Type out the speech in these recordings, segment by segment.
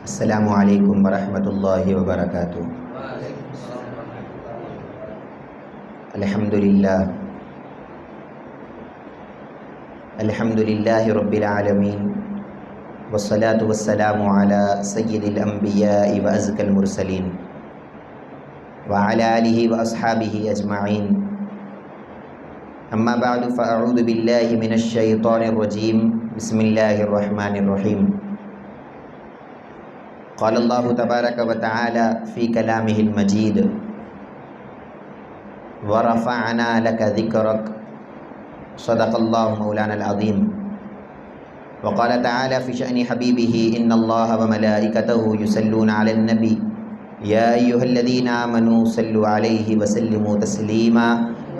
السلام علیکم ورحمۃ اللہ وبرکاتہ۔ الحمد للہ رب العالمین، والصلاة والسلام علی سید الانبیاء وازکی المرسلین وعلی آلہ واصحابہ اجمعین، اما بعد فاعوذ باللہ من الشیطان الرجیم، بسم اللہ الرحمن الرحیم۔ قال اللہ تبارک و تعالی فی کلامہ المجید، ورفعنا لک ذکرک، صدق اللہ مولانا العظیم۔ وقال تعالی فی شأن حبیبہ، ان اللہ وملائکتہ یصلون علی النبی یا ایہا الذین آمنوا صلوا علیہ وسلموا تسلیما،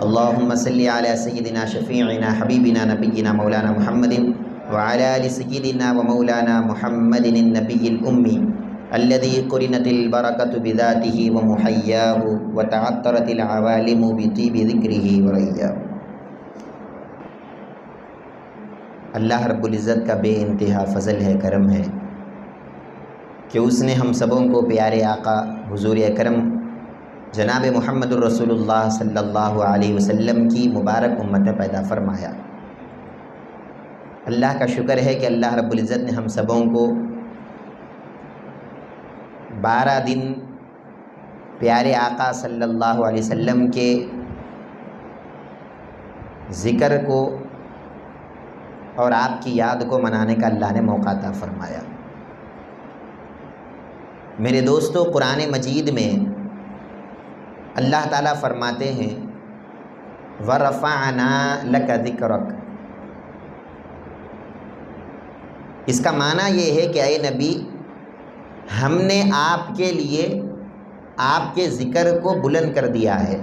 اللہم صل علی سیدنا شفیعنا حبیبنا نبینا مولانا محمد وعلی آل سیدنا ومولانا محمد النبی الأمی الذي قرنت البركة بذاته ومحياه وتعطرت العوالم بطيب ذكره ورياه۔ اللہ رب العزت کا بے انتہا فضل ہے، کرم ہے کہ اس نے ہم سبوں کو پیارے آقا حضور اکرم جناب محمد الرسول اللہ صلی اللہ علیہ وسلم کی مبارک امت پیدا فرمایا۔ اللہ کا شکر ہے کہ اللہ رب العزت نے ہم سبوں کو 12 دن پیارے آقا صلی اللہ علیہ وسلم کے ذکر کو اور آپ کی یاد کو منانے کا اللہ نے موقع عطا فرمایا۔ میرے دوستو، قرآن مجید میں اللہ تعالیٰ فرماتے ہیں وَرَفَعْنَا لَكَ ذِكْرَكَ۔ اس کا معنی یہ ہے کہ اے نبی، ہم نے آپ کے لیے آپ کے ذکر کو بلند کر دیا ہے،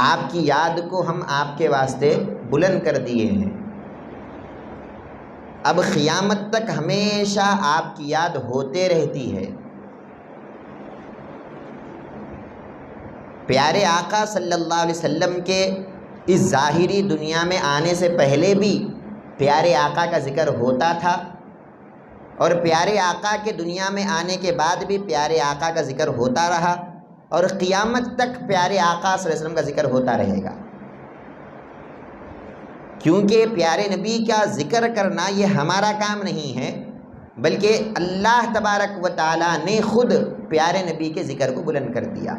آپ کی یاد کو ہم آپ کے واسطے بلند کر دیے ہیں۔ اب قیامت تک ہمیشہ آپ کی یاد ہوتے رہتی ہے۔ پیارے آقا صلی اللہ علیہ وسلم کے اس ظاہری دنیا میں آنے سے پہلے بھی پیارے آقا کا ذکر ہوتا تھا، اور پیارے آقا کے دنیا میں آنے کے بعد بھی پیارے آقا کا ذکر ہوتا رہا، اور قیامت تک پیارے آقا صلی اللہ علیہ وسلم کا ذکر ہوتا رہے گا، کیونکہ پیارے نبی کا ذکر کرنا یہ ہمارا کام نہیں ہے، بلکہ اللہ تبارک و تعالیٰ نے خود پیارے نبی کے ذکر کو بلند کر دیا۔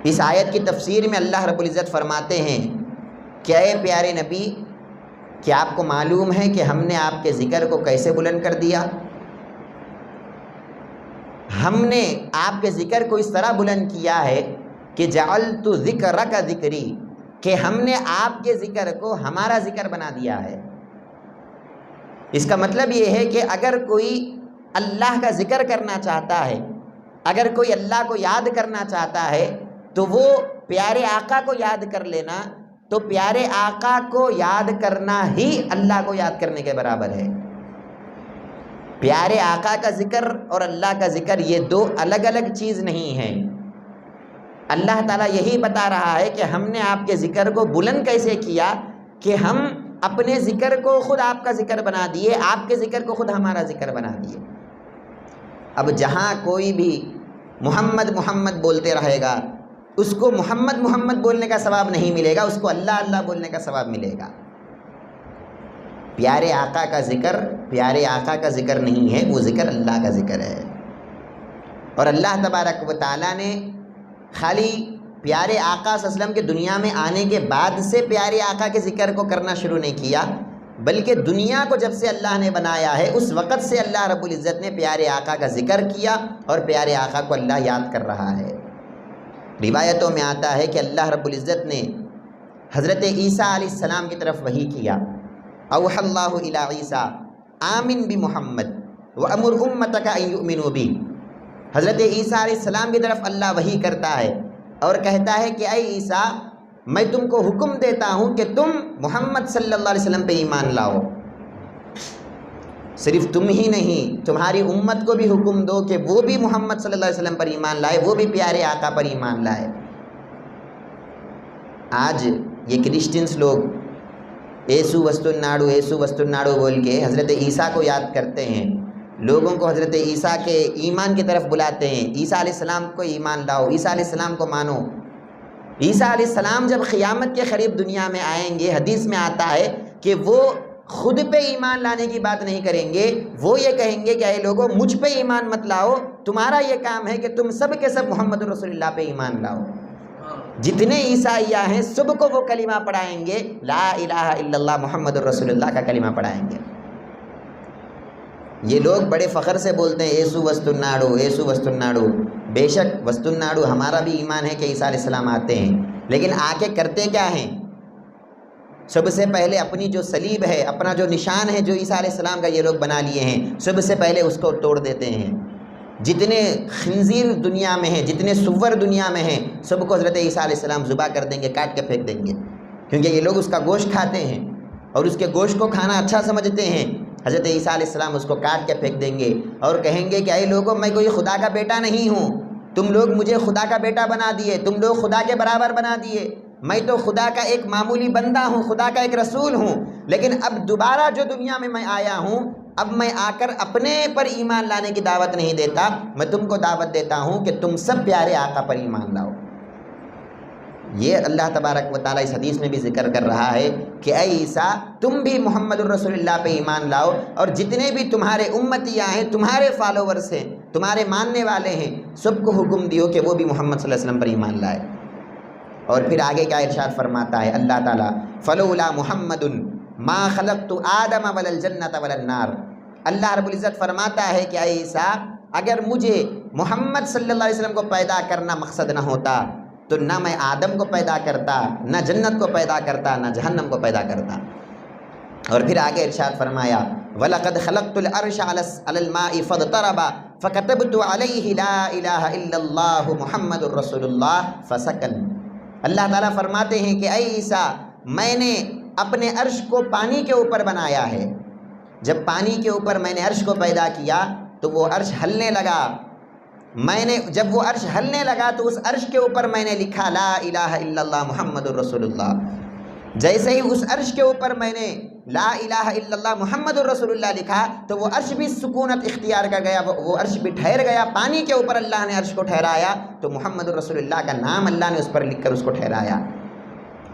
اس آیت کی تفسیر میں اللہ رب العزت فرماتے ہیں کہ اے پیارے نبی، کیا آپ کو معلوم ہے کہ ہم نے آپ کے ذکر کو کیسے بلند کر دیا؟ ہم نے آپ کے ذکر کو اس طرح بلند کیا ہے کہ جعلت ذکرک ذکری، کہ ہم نے آپ کے ذکر کو ہمارا ذکر بنا دیا ہے۔ اس کا مطلب یہ ہے کہ اگر کوئی اللہ کا ذکر کرنا چاہتا ہے، اگر کوئی اللہ کو یاد کرنا چاہتا ہے، تو وہ پیارے آقا کو یاد کر لینا، تو پیارے آقا کو یاد کرنا ہی اللہ کو یاد کرنے کے برابر ہے۔ پیارے آقا کا ذکر اور اللہ کا ذکر یہ دو الگ الگ چیز نہیں ہیں۔ اللہ تعالیٰ یہی بتا رہا ہے کہ ہم نے آپ کے ذکر کو بلند کیسے کیا، کہ ہم اپنے ذکر کو خود آپ کا ذکر بنا دیے، آپ کے ذکر کو خود ہمارا ذکر بنا دیے۔ اب جہاں کوئی بھی محمد محمد بولتے رہے گا، اس کو محمد محمد بولنے کا ثواب نہیں ملے گا، اس کو اللہ اللہ بولنے کا ثواب ملے گا۔ پیارے آقا کا ذکر پیارے آقا کا ذکر نہیں ہے، وہ ذکر اللہ کا ذکر ہے۔ اور اللہ تبارک و تعالیٰ نے خالی پیارے آقا صلی اللہ علیہ وسلم کے دنیا میں آنے کے بعد سے پیارے آقا کے ذکر کو کرنا شروع نہیں کیا، بلکہ دنیا کو جب سے اللہ نے بنایا ہے اس وقت سے اللہ رب العزت نے پیارے آقا کا ذکر کیا، اور پیارے آقا کو اللہ یاد کر رہا ہے۔ روایتوں میں آتا ہے کہ اللہ رب العزت نے حضرت عیسیٰ علیہ السلام کی طرف وحی کیا، اوحی اللہ الی عیسیٰ آمن بمحمد وامر امتک ان یؤمنوا بہ۔ حضرت عیسیٰ علیہ السلام کی طرف اللہ وحی کرتا ہے اور کہتا ہے کہ اے عیسیٰ، میں تم کو حکم دیتا ہوں کہ تم محمد صلی اللہ علیہ وسلم پہ ایمان لاؤ۔ صرف تم ہی نہیں، تمہاری امت کو بھی حکم دو کہ وہ بھی محمد صلی اللہ علیہ وسلم پر ایمان لائے، وہ بھی پیارے آقا پر ایمان لائے۔ آج یہ کرسچنس لوگ ایسو وستناڑو ایسو وستناڑو بول کے حضرت عیسیٰ کو یاد کرتے ہیں، لوگوں کو حضرت عیسیٰ کے ایمان کی طرف بلاتے ہیں، عیسیٰ علیہ السلام کو ایمان لاؤ، عیسیٰ علیہ السلام کو مانو۔ عیسیٰ علیہ السلام جب قیامت کے قریب دنیا میں آئیں گے، حدیث میں آتا ہے کہ وہ خود پہ ایمان لانے کی بات نہیں کریں گے، وہ یہ کہیں گے کہ اے لوگوں مجھ پہ ایمان مت لاؤ، تمہارا یہ کام ہے کہ تم سب کے سب محمد رسول اللہ پہ ایمان لاؤ۔ جتنے عیسائیہ ہیں سب کو وہ کلمہ پڑھائیں گے، لا الہ الا اللہ محمد رسول اللہ کا کلمہ پڑھائیں گے۔ یہ لوگ بڑے فخر سے بولتے ہیں ایسو وستناڑو ایسو وستناڑو، بے شک وستناڑو ہمارا بھی ایمان ہے کہ عیسیٰ علیہ السلام آتے ہیں، لیکن آ کے کرتے کیا ہیں؟ سب سے پہلے اپنی جو صلیب ہے، اپنا جو نشان ہے جو عیسیٰ علیہ السلام کا یہ لوگ بنا لیے ہیں، سب سے پہلے اس کو توڑ دیتے ہیں۔ جتنے خنزیر دنیا میں ہیں، جتنے سور دنیا میں ہیں، سب کو حضرت عیسیٰ علیہ السلام ذبح کر دیں گے، کاٹ کے پھینک دیں گے، کیونکہ یہ لوگ اس کا گوشت کھاتے ہیں اور اس کے گوشت کو کھانا اچھا سمجھتے ہیں۔ حضرت عیسیٰ علیہ السلام اس کو کاٹ کے پھینک دیں گے اور کہیں گے کہ اے لوگوں میں کوئی خدا کا بیٹا نہیں ہوں، تم لوگ مجھے خدا کا بیٹا بنا دیے، تم لوگ خدا کے برابر بنا دیے، میں تو خدا کا ایک معمولی بندہ ہوں، خدا کا ایک رسول ہوں، لیکن اب دوبارہ جو دنیا میں آیا ہوں، اب میں آ کر اپنے پر ایمان لانے کی دعوت نہیں دیتا، میں تم کو دعوت دیتا ہوں کہ تم سب پیارے آقا پر ایمان لاؤ۔ یہ اللہ تبارک و تعالیٰ اس حدیث میں بھی ذکر کر رہا ہے کہ اے عیسیٰ تم بھی محمد الرسول اللہ پہ ایمان لاؤ، اور جتنے بھی تمہارے امتیاں ہیں، تمہارے فالوورس ہیں، تمہارے ماننے والے ہیں، سب کو حکم دیو کہ وہ بھی محمد صلی اللہ علیہ وسلم پر ایمان لائے۔ اور پھر آگے کیا ارشاد فرماتا ہے اللہ تعالیٰ، فلولا محمد ما خلقت آدم ولا الجنۃ ولا النار۔ اللہ رب العزت فرماتا ہے کہ اے عیسیٰ اگر مجھے محمد صلی اللہ علیہ وسلم کو پیدا کرنا مقصد نہ ہوتا تو نہ میں آدم کو پیدا کرتا، نہ جنت کو پیدا کرتا، نہ جہنم کو پیدا کرتا۔ اور پھر آگے ارشاد فرمایا وَلَقَدْ خَلَقْتُ الْعَرْشَ عَلَى الْمَاءِ فَاضْطَرَبَ فَكَتَبْتُ عَلَيْهِ لَا إِلَهَ إِلَّا اللَّهُ مُحَمَّدٌ رَّسُولُ اللَّهِ فَسَكَنَ۔ اللہ تعالیٰ فرماتے ہیں کہ اے عیسیٰ میں نے اپنے عرش کو پانی کے اوپر بنایا ہے، جب پانی کے اوپر میں نے عرش کو پیدا کیا تو وہ عرش ہلنے لگا، میں نے جب وہ عرش ہلنے لگا تو اس عرش کے اوپر میں نے لکھا لا الہ الا اللہ محمد الرسول اللہ۔ جیسے ہی اس عرش کے اوپر میں نے لا الہ الا اللہ محمد الرسول اللہ لکھا تو وہ عرش بھی سکونت اختیار کر گیا، وہ عرش بھی ٹھہر گیا، پانی کے اوپر اللہ نے عرش کو ٹھہرایا تو محمد الرسول اللہ کا نام اللہ نے اس پر لکھ کر اس کو ٹھہرایا۔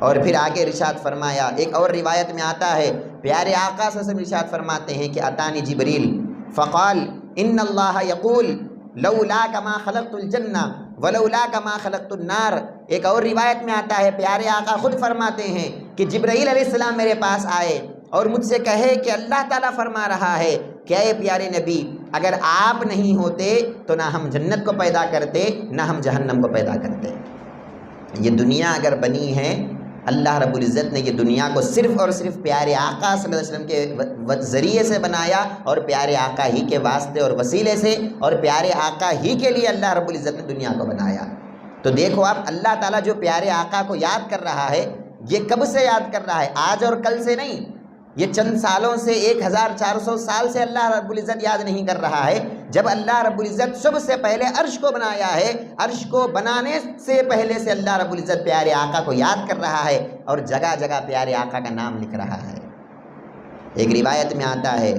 اور پھر آگے ارشاد فرمایا، ایک اور روایت میں آتا ہے پیارے آقا صلی اللہ علیہ وسلم ارشاد فرماتے ہیں کہ اتانی جبریل فقال ان اللہ یقول لولاک ما خلقت الجنہ ولولاک ما خلقت النار۔ ایک اور روایت میں آتا ہے پیارے آقا خود فرماتے ہیں کہ جبرائیل علیہ السلام میرے پاس آئے اور مجھ سے کہے کہ اللہ تعالیٰ فرما رہا ہے کہ اے پیارے نبی اگر آپ نہیں ہوتے تو نہ ہم جنت کو پیدا کرتے نہ ہم جہنم کو پیدا کرتے۔ یہ دنیا اگر بنی ہے اللہ رب العزت نے یہ دنیا کو صرف اور صرف پیارے آقا صلی اللہ علیہ وسلم کے ذریعے سے بنایا، اور پیارے آقا ہی کے واسطے اور وسیلے سے، اور پیارے آقا ہی کے لیے اللہ رب العزت نے دنیا کو بنایا۔ تو دیکھو آپ اللہ تعالیٰ جو پیارے آقا کو یاد کر رہا ہے یہ کب سے یاد کر رہا ہے؟ آج اور کل سے نہیں، یہ چند سالوں سے 1400 سال سے اللہ رب العزت یاد نہیں کر رہا ہے۔ جب اللہ رب العزت سب سے پہلے عرش کو بنایا ہے، عرش کو بنانے سے پہلے سے اللہ رب العزت پیارے آقا کو یاد کر رہا ہے اور جگہ جگہ پیارے آقا کا نام لکھ رہا ہے۔ ایک روایت میں آتا ہے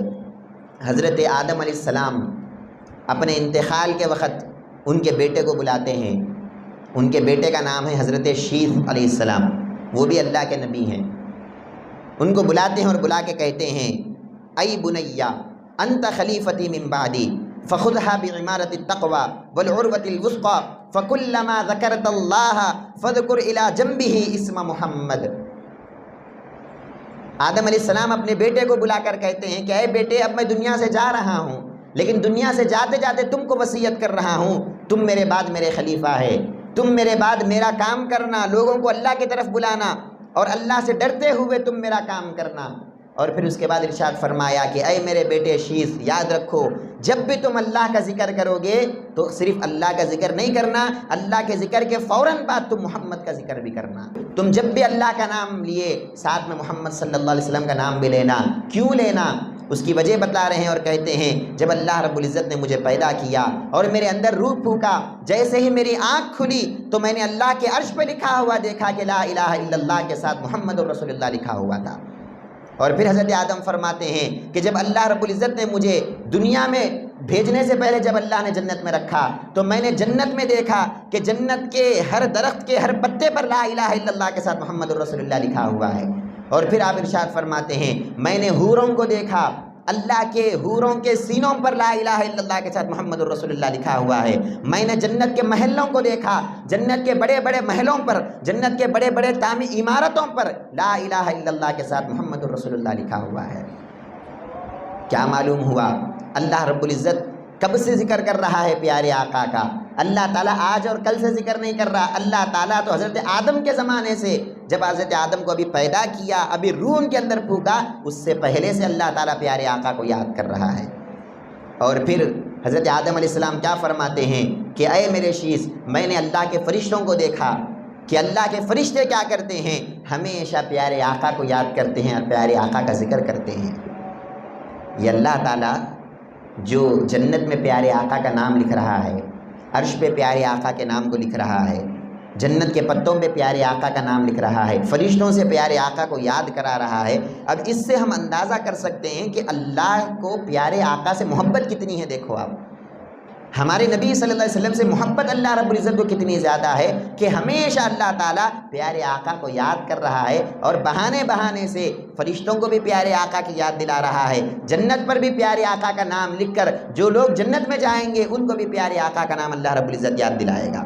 حضرت آدم علیہ السلام اپنے انتقال کے وقت ان کے بیٹے کو بلاتے ہیں، ان کے بیٹے کا نام ہے حضرت شیث علیہ السلام، وہ بھی اللہ کے نبی ہیں۔ ان کو بلاتے ہیں اور بلا کے کہتے ہیں ای بنیا انت خلیفتی من بعدی فخذها بعمارة التقوى والعروة الوثقى فكلما ذكرت الله فاذكر الى جنبه اسم محمد۔ آدم علیہ السلام اپنے بیٹے کو بلا کر کہتے ہیں کہ اے بیٹے اب میں دنیا سے جا رہا ہوں، لیکن دنیا سے جاتے جاتے تم کو وصیت کر رہا ہوں تم میرے بعد میرے خلیفہ ہے، تم میرے بعد میرا کام کرنا، لوگوں کو اللہ کی طرف بلانا اور اللہ سے ڈرتے ہوئے تم میرا کام کرنا۔ اور پھر اس کے بعد ارشاد فرمایا کہ اے میرے بیٹے شیث یاد رکھو جب بھی تم اللہ کا ذکر کرو گے تو صرف اللہ کا ذکر نہیں کرنا، اللہ کے ذکر کے فوراً بعد تم محمد کا ذکر بھی کرنا۔ تم جب بھی اللہ کا نام لیے ساتھ میں محمد صلی اللہ علیہ وسلم کا نام بھی لینا۔ کیوں لینا؟ اس کی وجہ بتا رہے ہیں اور کہتے ہیں جب اللہ رب العزت نے مجھے پیدا کیا اور میرے اندر روح پھونکا، جیسے ہی میری آنکھ کھلی تو میں نے اللہ کے عرش پہ لکھا ہوا دیکھا کہ لا الہ الا اللہ کے ساتھ محمد رسول اللہ لکھا ہوا تھا۔ اور پھر حضرت آدم فرماتے ہیں کہ جب اللہ رب العزت نے مجھے دنیا میں بھیجنے سے پہلے جب اللہ نے جنت میں رکھا تو میں نے جنت میں دیکھا کہ جنت کے ہر درخت کے ہر پتے پر لا الہ الا اللہ کے ساتھ محمد الرسول اللہ لکھا ہوا ہے۔ اور پھر آپ ارشاد فرماتے ہیں میں نے حوروں کو دیکھا، اللہ کے حوروں کے سینوں پر لا الہ الا اللہ کے ساتھ محمد الرسول اللہ لکھا ہوا ہے۔ میں نے جنت کے محلوں کو دیکھا، جنت کے بڑے بڑے محلوں پر، جنت کے بڑے بڑے تعمیری عمارتوں پر لا الہ الا اللہ کے ساتھ محمد الرسول اللہ لکھا ہوا ہے۔ کیا معلوم ہوا اللہ رب العزت کب سے ذکر کر رہا ہے پیارے آقا کا؟ اللہ تعالیٰ آج اور کل سے ذکر نہیں کر رہا، اللہ تعالیٰ تو حضرت آدم کے زمانے سے، جب حضرت آدم کو ابھی پیدا کیا، ابھی روح ان کے اندر پھونکا، اس سے پہلے سے اللہ تعالیٰ پیارے آقا کو یاد کر رہا ہے۔ اور پھر حضرت آدم علیہ السلام کیا فرماتے ہیں کہ اے میرے شیس، میں نے اللہ کے فرشتوں کو دیکھا کہ اللہ کے فرشتے کیا کرتے ہیں، ہمیشہ پیارے آقا کو یاد کرتے ہیں اور پیارے آقا کا ذکر کرتے ہیں۔ یہ اللہ تعالیٰ جو جنت میں پیارے آقا کا نام لکھ رہا ہے، عرش پہ پیارے آقا کے نام کو لکھ رہا ہے، جنت کے پتوں پہ پیارے آقا کا نام لکھ رہا ہے، فرشتوں سے پیارے آقا کو یاد کرا رہا ہے۔ اب اس سے ہم اندازہ کر سکتے ہیں کہ اللہ کو پیارے آقا سے محبت کتنی ہے۔ دیکھو آپ، ہمارے نبی صلی اللہ علیہ وسلم سے محبت اللہ رب العزت کو کتنی زیادہ ہے کہ ہمیشہ اللہ تعالیٰ پیارے آقا کو یاد کر رہا ہے، اور بہانے بہانے سے فرشتوں کو بھی پیارے آقا کی یاد دلا رہا ہے۔ جنت پر بھی پیارے آقا کا نام لکھ کر جو لوگ جنت میں جائیں گے ان کو بھی پیارے آقا کا نام اللہ رب العزت یاد دلائے گا۔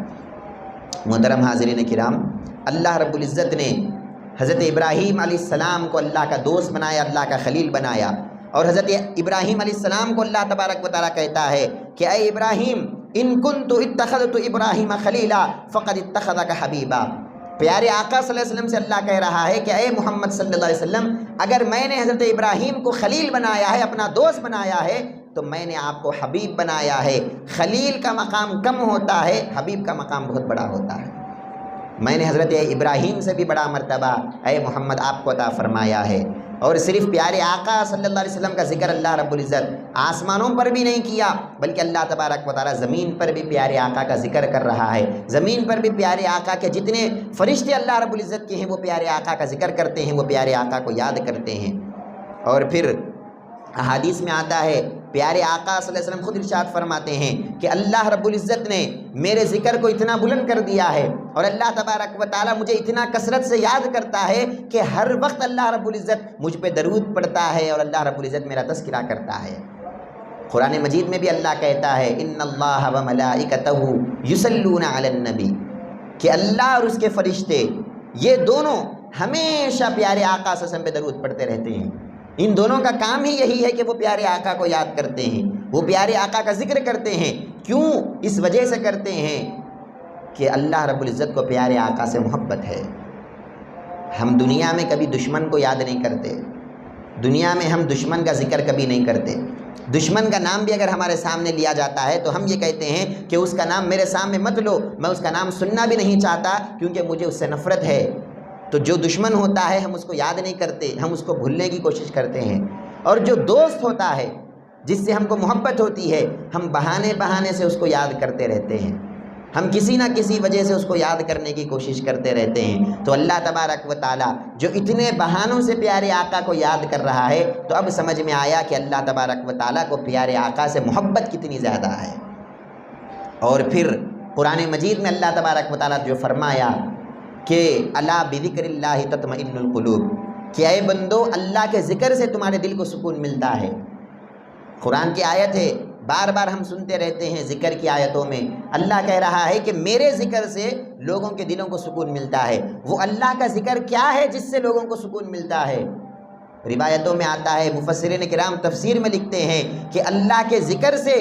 محترم حاضرین کرام، اللہ رب العزت نے حضرت ابراہیم علیہ السلام کو اللہ کا دوست بنایا، اللہ کا خلیل بنایا، اور حضرت ابراہیم علیہ السلام کو اللہ تبارک و تعالیٰ کہتا ہے کہ اے ابراہیم ان کنت اتخذت ابراہیم خلیلا فقد اتخذک حبیبا۔ پیارے آقا صلی اللہ علیہ وسلم سے اللہ کہہ رہا ہے کہ اے محمد صلی اللہ علیہ وسلم، اگر میں نے حضرت ابراہیم کو خلیل بنایا ہے، اپنا دوست بنایا ہے، تو میں نے آپ کو حبیب بنایا ہے۔ خلیل کا مقام کم ہوتا ہے، حبیب کا مقام بہت بڑا ہوتا ہے۔ میں نے حضرت ابراہیم سے بھی بڑا مرتبہ اے محمد آپ کو عطا فرمایا ہے۔ اور صرف پیارے آقا صلی اللہ علیہ وسلم کا ذکر اللہ رب العزت آسمانوں پر بھی نہیں کیا، بلکہ اللہ تبارک و تعالیٰ زمین پر بھی پیارے آقا کا ذکر کر رہا ہے۔ زمین پر بھی پیارے آقا کے جتنے فرشتے اللہ رب العزت کے ہیں وہ پیارے آقا کا ذکر کرتے ہیں، وہ پیارے آقا کو یاد کرتے ہیں۔ اور پھر احادیث میں آتا ہے، پیارے آقا صلی اللہ علیہ وسلم خود ارشاد فرماتے ہیں کہ اللہ رب العزت نے میرے ذکر کو اتنا بلند کر دیا ہے، اور اللہ تبارک و تعالیٰ مجھے اتنا کثرت سے یاد کرتا ہے کہ ہر وقت اللہ رب العزت مجھ پہ درود پڑھتا ہے اور اللہ رب العزت میرا تذکرہ کرتا ہے۔ قرآن مجید میں بھی اللہ کہتا ہے ان اللہ و ملائکتہ یصلون علی النبی، کہ اللہ اور اس کے فرشتے یہ دونوں ہمیشہ پیارے آقا صلی اللہ علیہ وسلم پہ درود پڑھتے رہتے ہیں۔ ان دونوں کا کام ہی یہی ہے کہ وہ پیارے آقا کو یاد کرتے ہیں، وہ پیارے آقا کا ذکر کرتے ہیں۔ کیوں؟ اس وجہ سے کرتے ہیں کہ اللہ رب العزت کو پیارے آقا سے محبت ہے۔ ہم دنیا میں کبھی دشمن کو یاد نہیں کرتے، دنیا میں ہم دشمن کا ذکر کبھی نہیں کرتے۔ دشمن کا نام بھی اگر ہمارے سامنے لیا جاتا ہے تو ہم یہ کہتے ہیں کہ اس کا نام میرے سامنے مت لو، میں اس کا نام سننا بھی نہیں چاہتا کیونکہ مجھے اس سے نفرت ہے۔ تو جو دشمن ہوتا ہے ہم اس کو یاد نہیں کرتے، ہم اس کو بھولنے کی کوشش کرتے ہیں۔ اور جو دوست ہوتا ہے جس سے ہم کو محبت ہوتی ہے، ہم بہانے بہانے سے اس کو یاد کرتے رہتے ہیں، ہم کسی نہ کسی وجہ سے اس کو یاد کرنے کی کوشش کرتے رہتے ہیں۔ تو اللہ تبارک و تعالیٰ جو اتنے بہانوں سے پیارے آقا کو یاد کر رہا ہے، تو اب سمجھ میں آیا کہ اللہ تبارک و تعالیٰ کو پیارے آقا سے محبت کتنی زیادہ ہے۔ اور پھر قرآن مجید میں اللہ تبارک و تعالیٰ جو فرمایا کہ الا بذکر اللہ تطمئن القلوب، کہ اے بندو اللہ کے ذکر سے تمہارے دل کو سکون ملتا ہے۔ قرآن کی آیت ہے، بار بار ہم سنتے رہتے ہیں ذکر کی آیتوں میں اللہ کہہ رہا ہے کہ میرے ذکر سے لوگوں کے دلوں کو سکون ملتا ہے۔ وہ اللہ کا ذکر کیا ہے جس سے لوگوں کو سکون ملتا ہے؟ روایتوں میں آتا ہے، مفسرین کرام تفسیر میں لکھتے ہیں کہ اللہ کے ذکر سے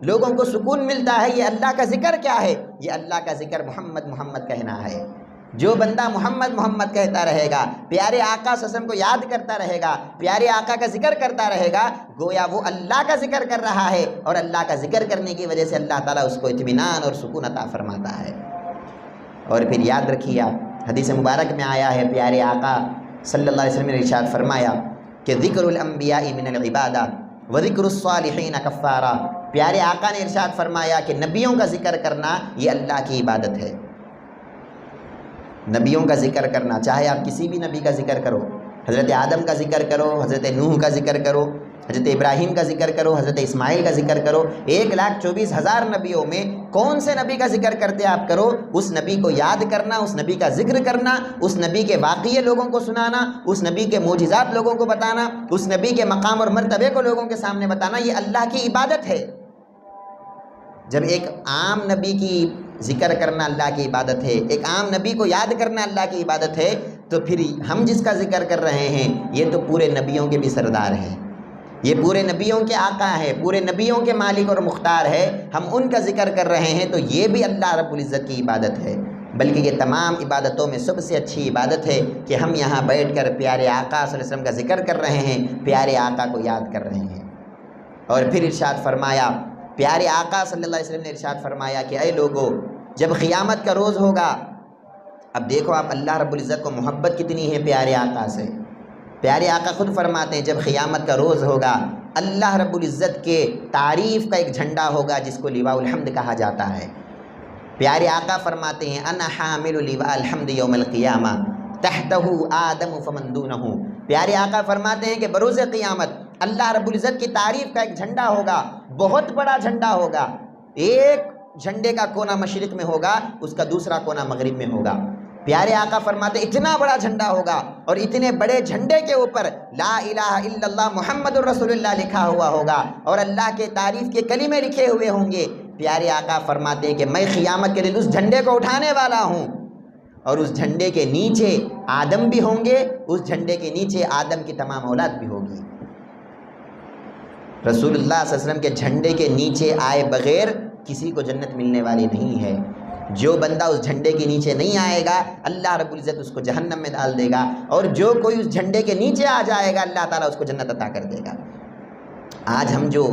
لوگوں کو سکون ملتا ہے۔ یہ اللہ کا ذکر کیا ہے؟ یہ اللہ کا ذکر محمد محمد کہنا ہے۔ جو بندہ محمد محمد کہتا رہے گا، پیارے آقا صلی اللہ علیہ وسلم کو یاد کرتا رہے گا، پیارے آقا کا ذکر کرتا رہے گا، گویا وہ اللہ کا ذکر کر رہا ہے، اور اللہ کا ذکر کرنے کی وجہ سے اللہ تعالیٰ اس کو اطمینان اور سکون عطا فرماتا ہے۔ اور پھر یاد رکھیے آپ، حدیث مبارک میں آیا ہے، پیارے آقا صلی اللہ علیہ وسلم نے ارشاد فرمایا کہ ذکر الانبیاء من العبادہ وذکر الصالحین کفارہ۔ پیارے آقا نے ارشاد فرمایا کہ نبیوں کا ذکر کرنا یہ اللہ کی عبادت ہے۔ نبیوں کا ذکر کرنا، چاہے آپ کسی بھی نبی کا ذکر کرو، حضرت آدم کا ذکر کرو، حضرت نوح کا ذکر کرو، حضرت ابراہیم کا ذکر کرو، حضرت اسماعیل کا ذکر کرو، 1,24,000 نبیوں میں کون سے نبی کا ذکر کرتے آپ کرو، اس نبی کو یاد کرنا، اس نبی کا ذکر کرنا، اس نبی کے واقعے لوگوں کو سنانا، اس نبی کے معجزات لوگوں کو بتانا، اس نبی کے مقام اور مرتبے کو لوگوں کے سامنے بتانا، یہ اللہ کی عبادت ہے۔ جب ایک عام نبی کی ذکر کرنا اللہ کی عبادت ہے، ایک عام نبی کو یاد کرنا اللہ کی عبادت ہے، تو پھر ہم جس کا ذکر کر رہے ہیں یہ تو پورے نبیوں کے بھی سردار ہیں، یہ پورے نبیوں کے آقا ہے، پورے نبیوں کے مالک اور مختار ہے، ہم ان کا ذکر کر رہے ہیں، تو یہ بھی اللہ رب العزت کی عبادت ہے۔ بلکہ یہ تمام عبادتوں میں سب سے اچھی عبادت ہے کہ ہم یہاں بیٹھ کر پیارے آقا صلی اللہ علیہ وسلم کا ذکر کر رہے ہیں، پیارے آقا کو یاد کر رہے ہیں۔ اور پھر ارشاد فرمایا، پیارے آقا صلی اللہ علیہ وسلم نے ارشاد فرمایا کہ اے لوگو، جب قیامت کا روز ہوگا، اب دیکھو آپ اللہ رب العزت کو محبت کتنی ہے پیارے آقا سے۔ پیارے آقا خود فرماتے ہیں جب قیامت کا روز ہوگا، اللہ رب العزت کے تعریف کا ایک جھنڈا ہوگا جس کو لواء الحمد کہا جاتا ہے۔ پیارے آقا فرماتے ہیں انا حامل لواء الحمد یوم القیامہ تحتہ آدم فمن دونہ۔ پیارے آقا فرماتے ہیں کہ بروز قیامت اللہ رب العزت کی تعریف کا ایک جھنڈا ہوگا، بہت بڑا جھنڈا ہوگا، ایک جھنڈے کا کونا مشرق میں ہوگا، اس کا دوسرا کونا مغرب میں ہوگا۔ پیارے آقا فرماتے اتنا بڑا جھنڈا ہوگا اور اتنے بڑے جھنڈے کے اوپر لا الہ الا اللہ محمد الرسول اللہ لکھا ہوا ہوگا اور اللہ کے تعریف کے کلمے لکھے ہوئے ہوں گے۔ پیارے آقا فرماتے ہیں کہ میں قیامت کے دن اس جھنڈے کو اٹھانے والا ہوں اور اس جھنڈے کے نیچے آدم بھی ہوں گے، اس جھنڈے کے نیچے آدم کی تمام اولاد بھی ہوگی۔ رسول اللہ صلی اللہ علیہ وسلم کے جھنڈے کے نیچے آئے بغیر کسی کو جنت ملنے والی نہیں ہے۔ جو بندہ اس جھنڈے کے نیچے نہیں آئے گا اللہ رب العزت اس کو جہنم میں ڈال دے گا، اور جو کوئی اس جھنڈے کے نیچے آ جائے گا اللہ تعالیٰ اس کو جنت عطا کر دے گا۔ آج ہم جو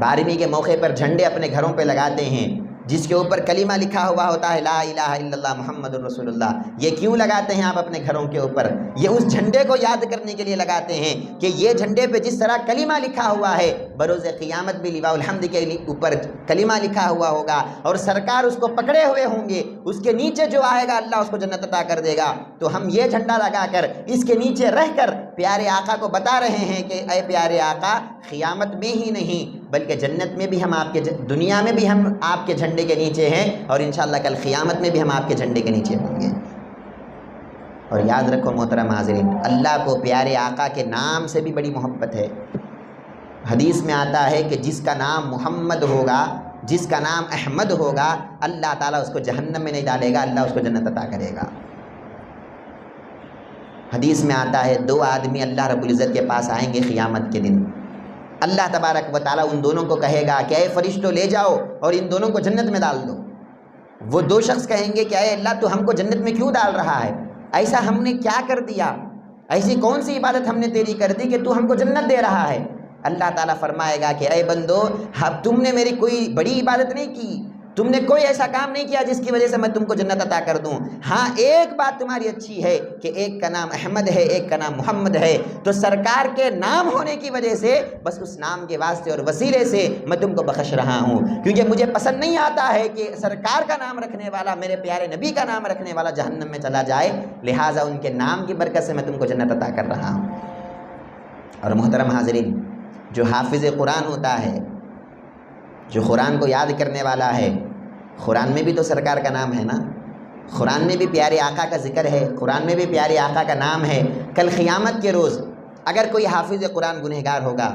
12ویں کے موقع پر جھنڈے اپنے گھروں پہ لگاتے ہیں جس کے اوپر کلمہ لکھا ہوا ہوتا ہے لا الہ الا اللہ محمد الرسول اللہ، یہ کیوں لگاتے ہیں آپ اپنے گھروں کے اوپر؟ یہ اس جھنڈے کو یاد کرنے کے لیے لگاتے ہیں کہ یہ جھنڈے پہ جس طرح کلمہ لکھا ہوا ہے بروز قیامت بھی لواء الحمد کے اوپر کلمہ لکھا ہوا ہوگا اور سرکار اس کو پکڑے ہوئے ہوں گے، اس کے نیچے جو آئے گا اللہ اس کو جنت عطا کر دے گا۔ تو ہم یہ جھنڈا لگا کر اس کے نیچے رہ کر پیارے آقا کو بتا رہے ہیں کہ اے پیارے آقا، قیامت میں ہی نہیں بلکہ جنت میں بھی ہم آپ کے دنیا میں بھی ہم آپ کے جھنڈے کے نیچے ہیں اور انشاءاللہ کل قیامت میں بھی ہم آپ کے جھنڈے کے نیچے ہوں گے۔ اور یاد رکھو محترم حاضرین، اللہ کو پیارے آقا کے نام سے بھی بڑی محبت ہے۔ حدیث میں آتا ہے کہ جس کا نام محمد ہوگا، جس کا نام احمد ہوگا، اللہ تعالیٰ اس کو جہنم میں نہیں ڈالے گا، اللہ اس کو جنت عطا کرے گا۔ حدیث میں آتا ہے 2 آدمی اللہ رب العزت کے پاس آئیں گے قیامت کے دن، اللہ تبارک و تعالیٰ ان دونوں کو کہے گا کہ اے فرشتوں لے جاؤ اور ان دونوں کو جنت میں ڈال دو۔ وہ 2 شخص کہیں گے کہ اے اللہ تو ہم کو جنت میں کیوں ڈال رہا ہے؟ ایسا ہم نے کیا کر دیا؟ ایسی کون سی عبادت ہم نے تیری کر دی کہ تو ہم کو جنت دے رہا ہے؟ اللہ تعالیٰ فرمائے گا کہ اے بندو، تم نے میری کوئی بڑی عبادت نہیں کی، تم نے کوئی ایسا کام نہیں کیا جس کی وجہ سے میں تم کو جنت عطا کر دوں۔ ہاں ایک بات تمہاری اچھی ہے کہ ایک کا نام احمد ہے، ایک کا نام محمد ہے، تو سرکار کے نام ہونے کی وجہ سے بس اس نام کے واسطے اور وسیلے سے میں تم کو بخش رہا ہوں، کیونکہ مجھے پسند نہیں آتا ہے کہ سرکار کا نام رکھنے والا، میرے پیارے نبی کا نام رکھنے والا جہنم میں چلا جائے، لہٰذا ان کے نام کی برکت سے میں تم کو جنت عطا کر رہا ہوں۔ اور محترم حاضرین، جو حافظ قرآن ہوتا ہے، جو قرآن کو یاد کرنے والا ہے، قرآن میں بھی تو سرکار کا نام ہے نا، قرآن میں بھی پیارے آقا کا ذکر ہے، قرآن میں بھی پیارے آقا کا نام ہے۔ کل قیامت کے روز اگر کوئی حافظ قرآن گنہگار ہوگا،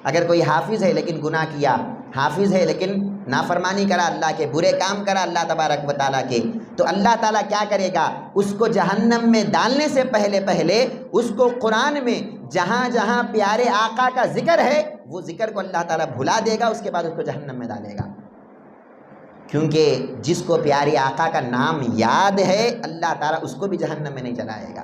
اگر کوئی حافظ ہے لیکن گناہ کیا، حافظ ہے لیکن نافرمانی کرا اللہ کے، برے کام کرا اللہ تبارک و تعالیٰ کے، تو اللہ تعالیٰ کیا کرے گا؟ اس کو جہنم میں ڈالنے سے پہلے اس کو قرآن میں جہاں جہاں پیارے آقا کا ذکر ہے وہ ذکر کو اللہ تعالیٰ بھلا دے گا، اس کے بعد اس کو جہنم میں ڈالے گا۔ کیونکہ جس کو پیارے آقا کا نام یاد ہے اللہ تعالیٰ اس کو بھی جہنم میں نہیں چلائے گا۔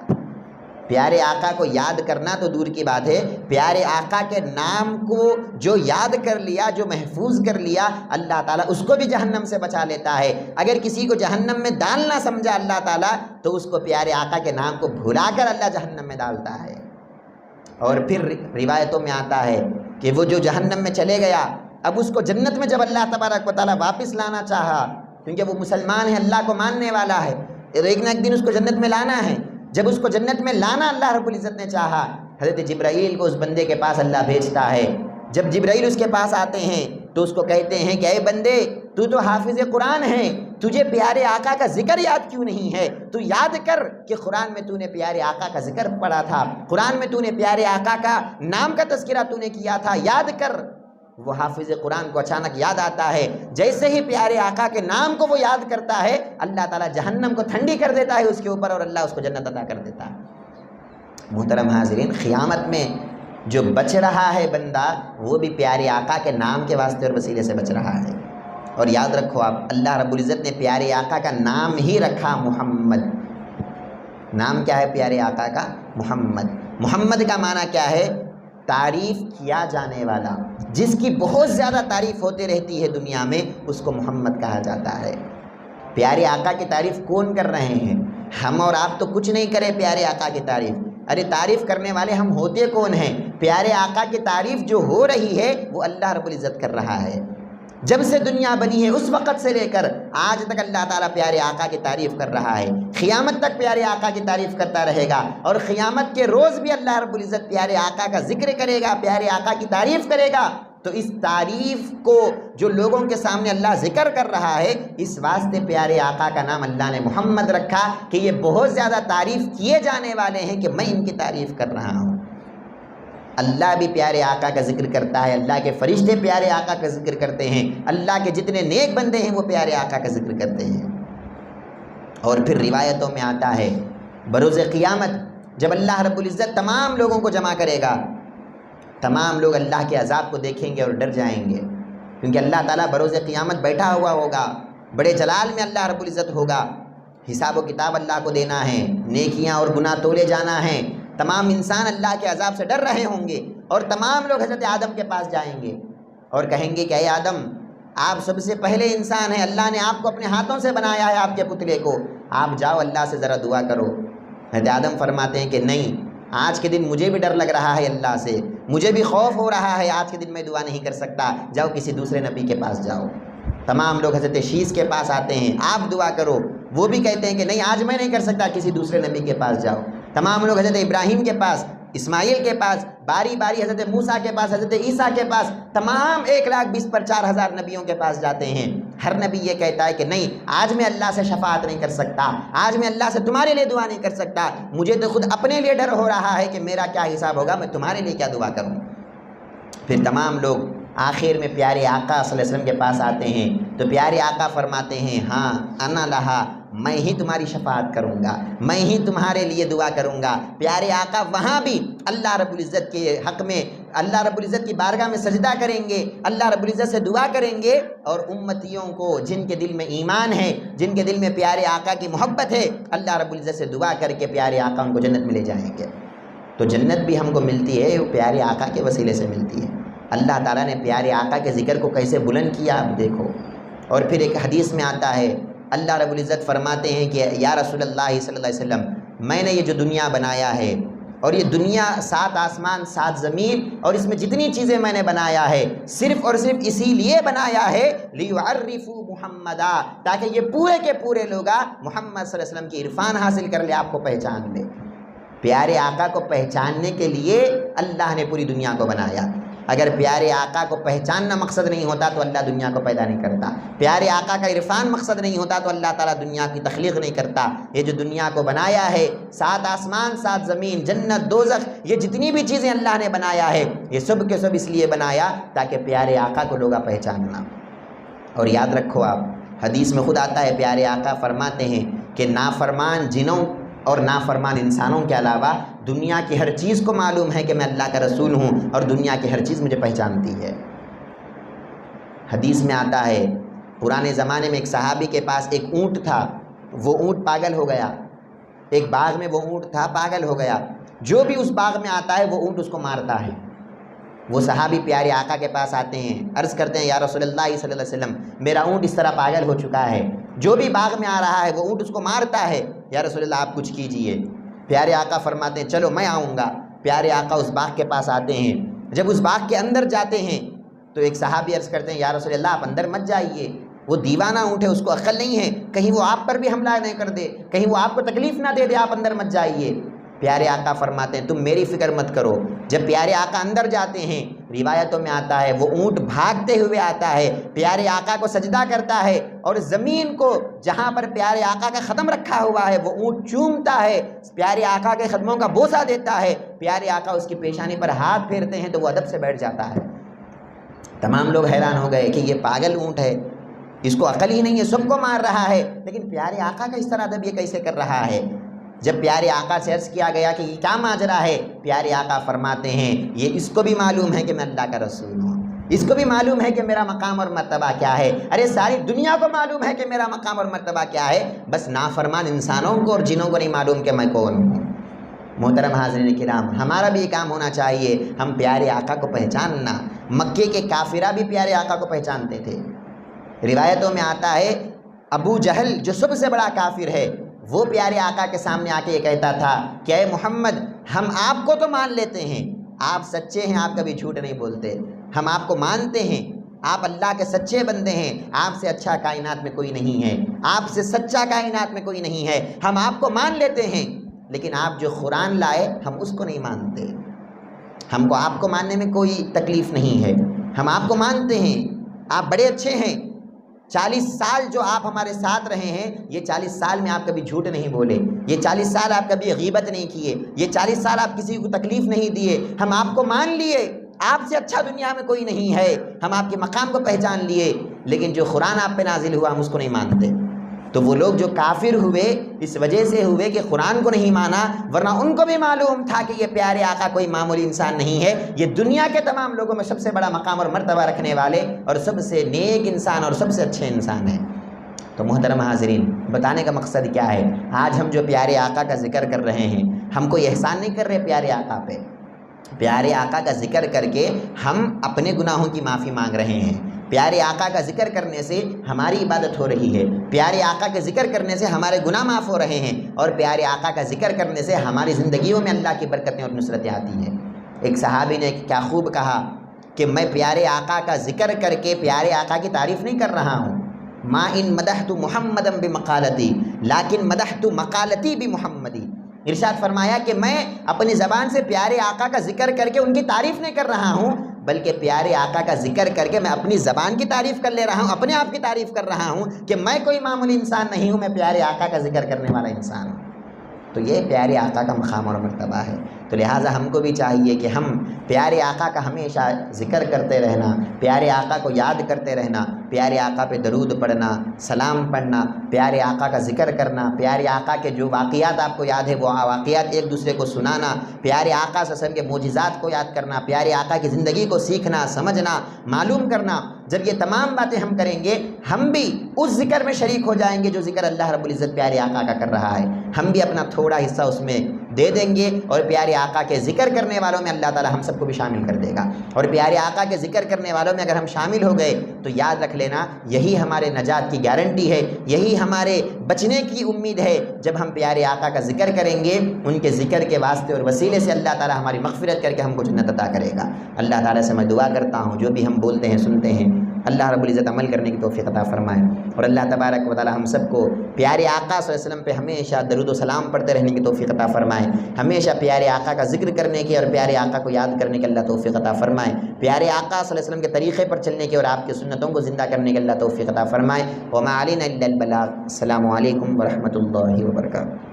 پیارے آقا کو یاد کرنا تو دور کی بات ہے، پیارے آقا کے نام کو جو یاد کر لیا، جو محفوظ کر لیا، اللہ تعالیٰ اس کو بھی جہنم سے بچا لیتا ہے۔ اگر کسی کو جہنم میں ڈالنا سمجھا اللہ تعالیٰ تو اس کو پیارے آقا کے نام کو بھلا کر اللہ جہنم میں ڈالتا ہے۔ اور پھر روایتوں میں آتا ہے کہ وہ جو جہنم میں چلے گیا، اب اس کو جنت میں جب اللہ تبارک و تعالیٰ واپس لانا چاہا، کیونکہ وہ مسلمان ہے، اللہ کو ماننے والا ہے، ایک نہ ایک دن اس کو جنت میں لانا ہے، جب اس کو جنت میں لانا اللہ رب العزت نے چاہا، حضرت جبرائیل کو اس بندے کے پاس اللہ بھیجتا ہے۔ جب جبرائیل اس کے پاس آتے ہیں تو اس کو کہتے ہیں کہ اے بندے، تو حافظ قرآن ہے، تجھے پیارے آقا کا ذکر یاد کیوں نہیں ہے؟ تو یاد کر کہ قرآن میں تو نے پیارے آقا کا ذکر پڑھا تھا، قرآن میں تو نے پیارے آقا کا نام کا تذکرہ تو نے کیا تھا، یاد کر۔ وہ حافظ قرآن کو اچانک یاد آتا ہے، جیسے ہی پیارے آقا کے نام کو وہ یاد کرتا ہے، اللہ تعالیٰ جہنم کو ٹھنڈی کر دیتا ہے اس کے اوپر، اور اللہ اس کو جنت عطا کر دیتا ہے۔ محترم حاضرین، قیامت میں جو بچ رہا ہے بندہ، وہ بھی پیارے آقا کے نام کے واسطے اور وسیلے سے بچ رہا ہے۔ اور یاد رکھو آپ، اللہ رب العزت نے پیارے آقا کا نام ہی رکھا محمد۔ نام کیا ہے پیارے آقا کا؟ محمد۔ محمد کا معنی کیا ہے؟ تعریف کیا جانے والا، جس کی بہت زیادہ تعریف ہوتی رہتی ہے دنیا میں، اس کو محمد کہا جاتا ہے۔ پیارے آقا کی تعریف کون کر رہے ہیں؟ ہم اور آپ تو کچھ نہیں کرے پیارے آقا کی تعریف۔ ارے تعریف کرنے والے ہم ہوتے کون ہیں؟ پیارے آقا کی تعریف جو ہو رہی ہے وہ اللہ رب العزت کر رہا ہے۔ جب سے دنیا بنی ہے اس وقت سے لے کر آج تک اللہ تعالیٰ پیارے آقا کی تعریف کر رہا ہے، قیامت تک پیارے آقا کی تعریف کرتا رہے گا، اور قیامت کے روز بھی اللہ رب العزت پیارے آقا کا ذکر کرے گا، پیارے آقا کی تعریف کرے گا۔ تو اس تعریف کو جو لوگوں کے سامنے اللہ ذکر کر رہا ہے، اس واسطے پیارے آقا کا نام اللہ نے محمد رکھا کہ یہ بہت زیادہ تعریف کیے جانے والے ہیں کہ میں ان کی تعریف کر رہا ہوں۔ اللہ بھی پیارے آقا کا ذکر کرتا ہے، اللہ کے فرشتے پیارے آقا کا ذکر کرتے ہیں، اللہ کے جتنے نیک بندے ہیں وہ پیارے آقا کا ذکر کرتے ہیں۔ اور پھر روایتوں میں آتا ہے بروز قیامت جب اللہ رب العزت تمام لوگوں کو جمع کرے گا، تمام لوگ اللہ کے عذاب کو دیکھیں گے اور ڈر جائیں گے، کیونکہ اللہ تعالیٰ بروز قیامت بیٹھا ہوا ہوگا، بڑے جلال میں اللہ رب العزت ہوگا، حساب و کتاب اللہ کو دینا ہے، نیکیاں اور گناہ تولے جانا ہے۔ تمام انسان اللہ کے عذاب سے ڈر رہے ہوں گے، اور تمام لوگ حضرت آدم کے پاس جائیں گے اور کہیں گے کہ اے آدم، آپ سب سے پہلے انسان ہیں، اللہ نے آپ کو اپنے ہاتھوں سے بنایا ہے، آپ کے پتلے کو، آپ جاؤ اللہ سے ذرا دعا کرو۔ حضرت آدم فرماتے ہیں کہ نہیں، آج کے دن مجھے بھی ڈر لگ رہا ہے اللہ سے، مجھے بھی خوف ہو رہا ہے، آج کے دن میں دعا نہیں کر سکتا، جاؤ کسی دوسرے نبی کے پاس جاؤ۔ تمام لوگ حضرت شیس کے پاس آتے ہیں، آپ دعا کرو، وہ بھی کہتے ہیں کہ نہیں، آج میں نہیں کر سکتا، کسی دوسرے نبی کے پاس جاؤ۔ تمام لوگ حضرت ابراہیم کے پاس، اسماعیل کے پاس، باری باری حضرت موسیٰ کے پاس، حضرت عیسیٰ کے پاس، تمام 1,20,000 نبیوں کے پاس جاتے ہیں۔ ہر نبی یہ کہتا ہے کہ نہیں، آج میں اللہ سے شفاعت نہیں کر سکتا، آج میں اللہ سے تمہارے لیے دعا نہیں کر سکتا، مجھے تو خود اپنے لیے ڈر ہو رہا ہے کہ میرا کیا حساب ہوگا، میں تمہارے لیے کیا دعا کروں۔ پھر تمام لوگ آخر میں پیارے آقا صلی اللہ علیہ وسلم کے پاس آتے ہیں تو پیارے آقا فرماتے ہیں ہاں انا لہا، میں ہی تمہاری شفاعت کروں گا، میں ہی تمہارے لیے دعا کروں گا۔ پیارے آقا وہاں بھی اللہ رب العزت کے حق میں، اللہ رب العزت کی بارگاہ میں سجدہ کریں گے، اللہ رب العزت سے دعا کریں گے، اور امتیوں کو جن کے دل میں ایمان ہے، جن کے دل میں پیارے آقا کی محبت ہے، اللہ رب العزت سے دعا کر کے پیارے آقا ان کو جنت میں لے جائیں گے۔ تو جنت بھی ہم کو ملتی ہے وہ پیارے آقا کے وسیلے سے ملتی ہے۔ اللہ تعالیٰ نے پیارے آقا کے ذکر کو کیسے بلند کیا آپ دیکھو۔ اور پھر ایک حدیث میں آتا ہے، اللہ رب العزت فرماتے ہیں کہ یا رسول اللہ صلی اللہ علیہ وسلم، میں نے یہ جو دنیا بنایا ہے، اور یہ دنیا 7 آسمان 7 زمین اور اس میں جتنی چیزیں میں نے بنایا ہے، صرف اور صرف اسی لیے بنایا ہے لیعرفوا محمدا، تاکہ یہ پورے کے پورے لوگ محمد صلی اللہ علیہ وسلم کی عرفان حاصل کر لے، آپ کو پہچان لے۔ پیارے آقا کو پہچاننے کے لیے اللہ نے پوری دنیا کو بنایا۔ اگر پیارے آقا کو پہچاننا مقصد نہیں ہوتا تو اللہ دنیا کو پیدا نہیں کرتا، پیارے آقا کا عرفان مقصد نہیں ہوتا تو اللہ تعالیٰ دنیا کی تخلیق نہیں کرتا۔ یہ جو دنیا کو بنایا ہے، 7 آسمان 7 زمین، جنت دوزخ، یہ جتنی بھی چیزیں اللہ نے بنایا ہے، یہ سب کے سب اس لیے بنایا تاکہ پیارے آقا کو لوگ پہچاننا۔ اور یاد رکھو آپ، حدیث میں خود آتا ہے، پیارے آقا فرماتے ہیں کہ نافرمان جنوں اور نافرمان انسانوں کے علاوہ دنیا کی ہر چیز کو معلوم ہے کہ میں اللہ کا رسول ہوں، اور دنیا کی ہر چیز مجھے پہچانتی ہے۔ حدیث میں آتا ہے، پرانے زمانے میں ایک صحابی کے پاس ایک اونٹ تھا، وہ اونٹ پاگل ہو گیا، ایک باغ میں وہ اونٹ تھا، پاگل ہو گیا، جو بھی اس باغ میں آتا ہے وہ اونٹ اس کو مارتا ہے۔ وہ صحابی پیارے آقا کے پاس آتے ہیں، عرض کرتے ہیں یا رسول اللہ صلی اللہ علیہ وسلم، میرا اونٹ اس طرح پاگل ہو چکا ہے، جو بھی باغ میں آ رہا ہے وہ اونٹ اس کو مارتا ہے، یا رسول اللہ آپ کچھ کیجئے۔ پیارے آقا فرماتے ہیں چلو میں آؤں گا۔ پیارے آقا اس باغ کے پاس آتے ہیں، جب اس باغ کے اندر جاتے ہیں تو ایک صحابی عرض کرتے ہیں یا رسول اللہ آپ اندر مت جائیے، وہ دیوانہ اونٹ ہے، اس کو عقل نہیں ہے، کہیں وہ آپ پر بھی حملہ نہ کر دے، کہیں وہ آپ کو تکلیف نہ دے دے، آپ اندر مت جائیے۔ پیارے آقا فرماتے ہیں تم میری فکر مت کرو۔ جب پیارے آقا اندر جاتے ہیں، روایتوں میں آتا ہے وہ اونٹ بھاگتے ہوئے آتا ہے، پیارے آقا کو سجدہ کرتا ہے، اور زمین کو جہاں پر پیارے آقا کا قدم رکھا ہوا ہے وہ اونٹ چومتا ہے، پیارے آقا کے قدموں کا بوسہ دیتا ہے، پیارے آقا اس کی پیشانی پر ہاتھ پھیرتے ہیں تو وہ ادب سے بیٹھ جاتا ہے۔ تمام لوگ حیران ہو گئے کہ یہ پاگل اونٹ ہے، اس کو عقل ہی نہیں ہے، سب کو مار رہا ہے، لیکن پیارے آقا کا اس طرح ادب یہ کیسے کر رہا ہے؟ جب پیارے آقا سے عرض کیا گیا کہ یہ کیا ماجرا ہے، پیارے آقا فرماتے ہیں یہ اس کو بھی معلوم ہے کہ میں اللہ کا رسول ہوں، اس کو بھی معلوم ہے کہ میرا مقام اور مرتبہ کیا ہے، ارے ساری دنیا کو معلوم ہے کہ میرا مقام اور مرتبہ کیا ہے، بس نافرمان انسانوں کو اور جنوں کو نہیں معلوم کہ میں کون ہوں۔ محترم حاضرین کرام، ہمارا بھی یہ کام ہونا چاہیے، ہم پیارے آقا کو پہچاننا۔ مکے کے کافرہ بھی پیارے آقا کو پہچانتے تھے۔ روایتوں میں آتا ہے ابو جہل جو سب سے بڑا کافر ہے، وہ پیارے آقا کے سامنے آ کے یہ کہتا تھا کہ اے محمد، ہم آپ کو تو مان لیتے ہیں، آپ سچے ہیں، آپ کبھی جھوٹ نہیں بولتے، ہم آپ کو مانتے ہیں، آپ اللہ کے سچے بندے ہیں، آپ سے اچھا کائنات میں کوئی نہیں ہے، آپ سے سچا کائنات میں کوئی نہیں ہے، ہم آپ کو مان لیتے ہیں، لیکن آپ جو قرآن لائے ہم اس کو نہیں مانتے، ہم کو آپ کو ماننے میں کوئی تکلیف نہیں ہے، ہم آپ کو مانتے ہیں، آپ بڑے اچھے ہیں، 40 سال جو آپ ہمارے ساتھ رہے ہیں، یہ 40 سال میں آپ کبھی جھوٹ نہیں بولے، یہ 40 سال آپ کبھی غیبت نہیں کیے، یہ 40 سال آپ کسی کو تکلیف نہیں دیے، ہم آپ کو مان لیے، آپ سے اچھا دنیا میں کوئی نہیں ہے، ہم آپ کے مقام کو پہچان لیے، لیکن جو قرآن آپ پہ نازل ہوا ہم اس کو نہیں مانتے۔ تو وہ لوگ جو کافر ہوئے اس وجہ سے ہوئے کہ قرآن کو نہیں مانا، ورنہ ان کو بھی معلوم تھا کہ یہ پیارے آقا کوئی معمولی انسان نہیں ہے، یہ دنیا کے تمام لوگوں میں سب سے بڑا مقام اور مرتبہ رکھنے والے اور سب سے نیک انسان اور سب سے اچھے انسان ہیں۔ تو محترم حاضرین، بتانے کا مقصد کیا ہے؟ آج ہم جو پیارے آقا کا ذکر کر رہے ہیں، ہم کوئی احسان نہیں کر رہے پیارے آقا پہ، پیارے آقا کا ذکر کر کے ہم اپنے گناہوں کی معافی مانگ رہے ہیں۔ پیارے آقا کا ذکر کرنے سے ہماری عبادت ہو رہی ہے، پیارے آقا کے ذکر کرنے سے ہمارے گناہ معاف ہو رہے ہیں، اور پیارے آقا کا ذکر کرنے سے ہماری زندگیوں میں اللہ کی برکتیں اور نصرتیں آتی ہیں۔ ایک صحابی نے کیا خوب کہا کہ میں پیارے آقا کا ذکر کر کے پیارے آقا کی تعریف نہیں کر رہا ہوں، ما ان مدحت محمدا بمقالتی لیکن مدحت مقالتی بمحمدی۔ ارشاد فرمایا کہ میں اپنی زبان سے پیارے آقا کا ذکر کر کے ان کی تعریف نہیں کر رہا ہوں، بلکہ پیارے آقا کا ذکر کر کے میں اپنی زبان کی تعریف کر لے رہا ہوں، اپنے آپ کی تعریف کر رہا ہوں کہ میں کوئی معمولی انسان نہیں ہوں، میں پیارے آقا کا ذکر کرنے والا انسان ہوں۔ تو یہ پیارے آقا کا مقام اور مرتبہ ہے۔ تو لہٰذا ہم کو بھی چاہیے کہ ہم پیارے آقا کا ہمیشہ ذکر کرتے رہنا، پیارے آقا کو یاد کرتے رہنا، پیارے آقا پہ درود پڑھنا، سلام پڑھنا، پیارے آقا کا ذکر کرنا، پیارے آقا کے جو واقعات آپ کو یاد ہے وہ واقعات ایک دوسرے کو سنانا، پیارے آقا صلی اللہ علیہ وسلم کے معجزات کو یاد کرنا، پیارے آقا کی زندگی کو سیکھنا، سمجھنا، معلوم کرنا۔ جب یہ تمام باتیں ہم کریں گے، ہم بھی اس ذکر میں شریک ہو جائیں گے جو ذکر اللہ رب العزت پیارے آقا کا کر رہا ہے، ہم بھی اپنا تھوڑا حصہ اس میں دے دیں گے، اور پیارے آقا کے ذکر کرنے والوں میں اللہ تعالی ہم سب کو بھی شامل کر دے گا۔ اور پیارے آقا کے ذکر کرنے والوں میں اگر ہم شامل ہو گئے تو یاد رکھ لینا، یہی ہمارے نجات کی گارنٹی ہے، یہی ہمارے بچنے کی امید ہے۔ جب ہم پیارے آقا کا ذکر کریں گے، ان کے ذکر کے واسطے اور وسیلے سے اللہ تعالی ہماری مغفرت کر کے ہم کو جنت عطا کرے گا۔ اللہ تعالی سے میں دعا کرتا ہوں جو بھی ہم بولتے ہیں سنتے ہیں، اللہ رب العزت عمل کرنے کی توفیق عطا فرمائے، اور اللہ تبارک و تعالی ہم سب کو پیارے آقا صلی اللہ علیہ وسلم پہ ہمیشہ درود و سلام پڑھتے رہنے کی توفیق عطا فرمائے، ہمیشہ پیارے آقا کا ذکر کرنے کی اور پیارے آقا کو یاد کرنے کی اللہ توفیق عطا فرمائے، پیارے آقا صلی اللہ علیہ وسلم کے طریقے پر چلنے کی اور آپ کی سنتوں کو زندہ کرنے کی اللہ توفیق عطا فرمائے۔ وما علینا الا البلاغ۔ السلام علیکم ورحمۃ اللہ وبرکاتہ۔